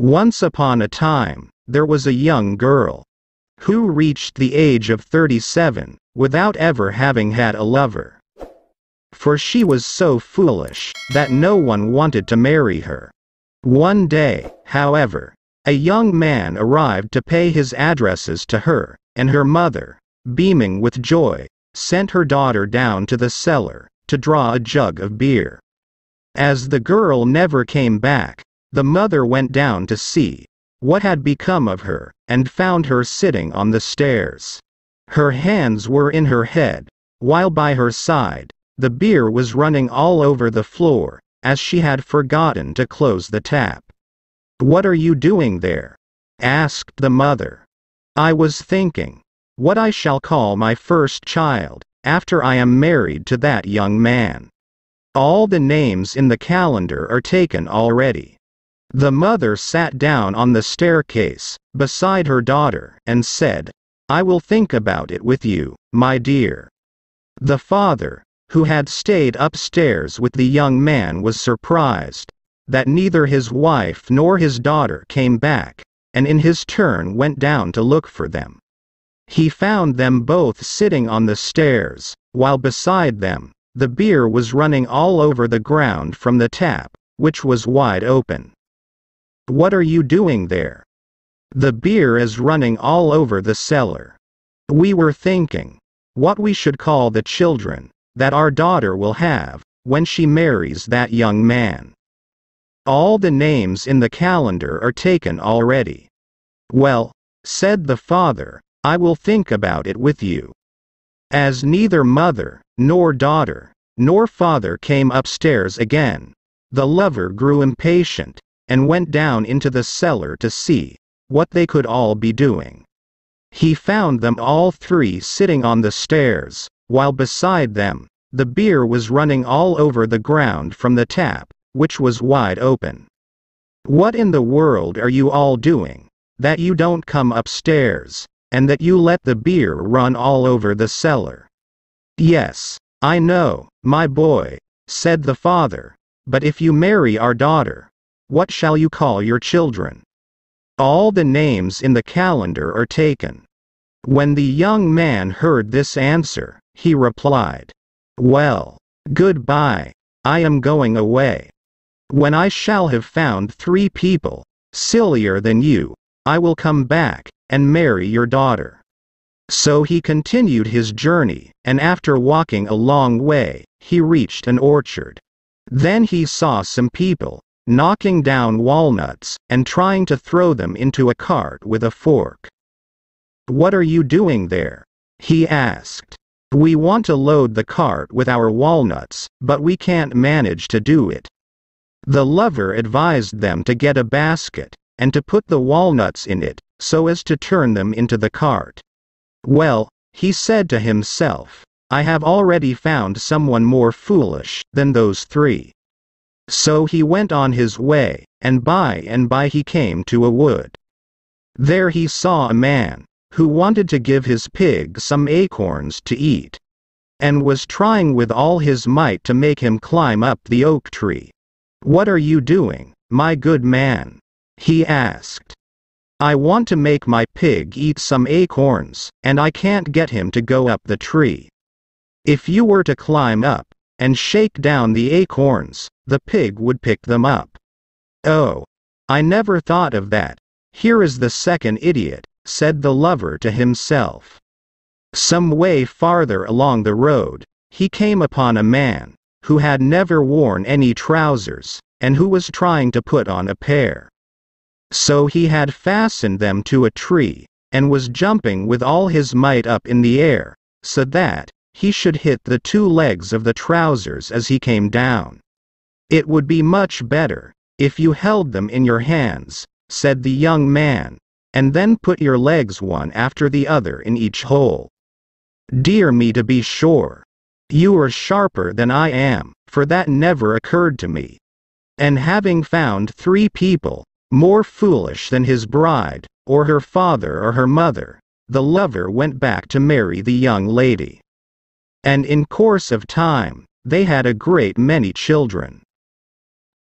Once upon a time, there was a young girl who reached the age of 37 without ever having had a lover. For she was so foolish that no one wanted to marry her. One day, however, a young man arrived to pay his addresses to her, and her mother, beaming with joy, sent her daughter down to the cellar to draw a jug of beer. As the girl never came back, the mother went down to see what had become of her, and found her sitting on the stairs. Her hands were in her head, while by her side, the beer was running all over the floor, as she had forgotten to close the tap. "What are you doing there?" asked the mother. "I was thinking what I shall call my first child, after I am married to that young man. All the names in the calendar are taken already." The mother sat down on the staircase, beside her daughter, and said, "I will think about it with you, my dear." The father, who had stayed upstairs with the young man, was surprised that neither his wife nor his daughter came back, and in his turn went down to look for them. He found them both sitting on the stairs, while beside them, the beer was running all over the ground from the tap, which was wide open. "What are you doing there?" "The beer is running all over the cellar. We were thinking what we should call the children that our daughter will have when she marries that young man. All the names in the calendar are taken already." "Well," said the father, "I will think about it with you." As neither mother, nor daughter, nor father came upstairs again, the lover grew impatient, and went down into the cellar to see what they could all be doing. He found them all three sitting on the stairs, while beside them, the beer was running all over the ground from the tap, which was wide open. "What in the world are you all doing, that you don't come upstairs, and that you let the beer run all over the cellar?" "Yes, I know, my boy," said the father, "but if you marry our daughter, what shall you call your children? All the names in the calendar are taken." When the young man heard this answer, he replied, "Well, goodbye, I am going away. When I shall have found 3 people sillier than you, I will come back and marry your daughter." So he continued his journey, and after walking a long way, he reached an orchard. Then he saw some people knocking down walnuts and trying to throw them into a cart with a fork. "What are you doing there?" he asked. "We want to load the cart with our walnuts, but we can't manage to do it." The lover advised them to get a basket, and to put the walnuts in it, so as to turn them into the cart. "Well," he said to himself, "I have already found someone more foolish than those 3. So he went on his way, and by he came to a wood. There he saw a man who wanted to give his pig some acorns to eat, and was trying with all his might to make him climb up the oak tree. "What are you doing, my good man?" he asked. "I want to make my pig eat some acorns, and I can't get him to go up the tree. If you were to climb up and shake down the acorns, the pig would pick them up." "Oh, I never thought of that. Here is the second idiot," said the lover to himself. Some way farther along the road, he came upon a man who had never worn any trousers, and who was trying to put on a pair. So he had fastened them to a tree, and was jumping with all his might up in the air, so that he should hit the 2 legs of the trousers as he came down. "It would be much better if you held them in your hands," said the young man, "and then put your legs one after the other in each hole." "Dear me, to be sure. You are sharper than I am, for that never occurred to me." And having found 3 people more foolish than his bride, or her father or her mother, the lover went back to marry the young lady. And in course of time, they had a great many children.